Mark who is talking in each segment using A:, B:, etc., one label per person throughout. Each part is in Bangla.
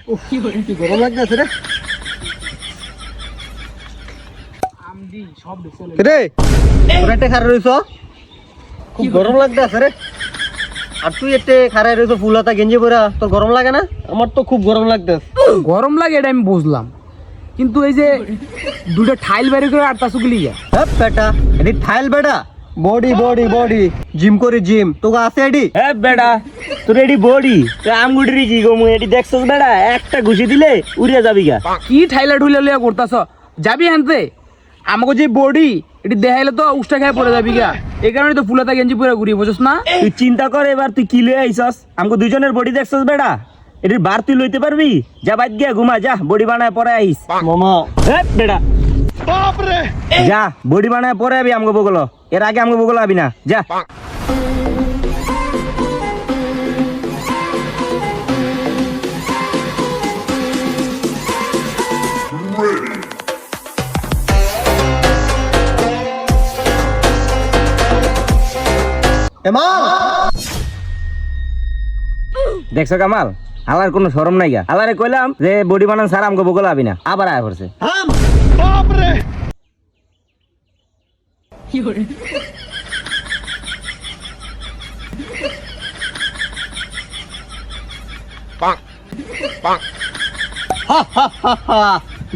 A: কি গরম লাগতেছে রে
B: আমদি সব দেখছে
A: রে তোরা এতে খারে রইছ খুব গরম লাগতেছে রে আর তুই এতে খারে রইছ ফুলাতা গেঞ্জি পরা তোর গরম লাগে না আমার তো খুব গরম লাগতেছে
B: গরম লাগে এটা আমি বুঝলাম, কিন্তু এই যে দুটো ঠাইল বের করে আটটা শুকলি যা
A: হ্যাঁ বেটা এটি ঠাইল বেটা বডি বডি বডি জিম করে জিম তোকে আছে এডি
C: হ্যাঁ বেড়া তোর এডি বডি তুই আমগুড়ি কি গো মুই এডি দেখছস বেড়া একটা ঘুষি দিলে উড়িয়া যাবি গা।
B: কি ঠাইলা ঠুইলা লিয়া করতাছ, যাবি হানতে আমাকে যে বডি এটি দেখাইলে তো উষ্টা খায় পড়ে যাবি গা, এই কারণে তো ফুলাতা গেঞ্জি পরে ঘুরি বুঝছ না।
C: তুই চিন্তা কর এবার তুই কি লয়ে আইছস, আমগো দুইজনের বডি দেখছস বেড়া, এটির বার তুই লইতে পারবি? যা বাইক গিয়া ঘুমা যা, বডি বানায় পরে আইস।
A: মামা
C: হ্যাঁ বেড়া যা বডি বানায় পরে আবি আমগো বগল, এর আগে আমগো বগল আবি না যা।
A: এমা
C: দেখছো কামাল আলার কোনো শরম নাই গা, আলারে কইলাম যে বডি বানান স্যার আমগো বগল আবি না, আবার আয়া করছে।
A: থাম বাপ রে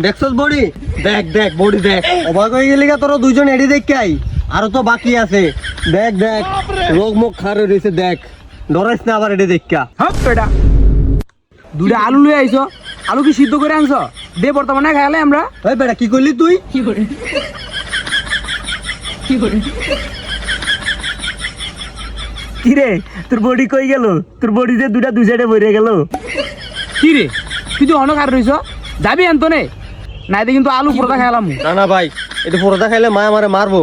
A: দেখছস বডি দেখ দেখ বডি দেখ অবাক হয়ে গেলি গা তোরা দুইজন এডি দেখ আই আরো তো বাকি আছে দেখ দেখ রোগ মুখ খারে রইছে দেখ ডরাইস না আবার এডি দেখ
B: হ্যাঁ বেটা দুটো আলু লয়ে আইছো, আলু কি সিদ্ধ করে আনছো দে বর্তমানে খাইলে আমরা।
A: ওই বেটা কি করলি তুই
C: কি রে তোর বডি কই গেল, তোর বডি যে দুটা দুই সাইডে বইরে গেল।
B: কি রে তুই তো অনেক আর রইছ, যাবি আনতনে নাই কিন্তু আলু পুরোটা খাইলাম।
A: না না ভাই এটা পরোটা খাইলে মা আমারে মারবো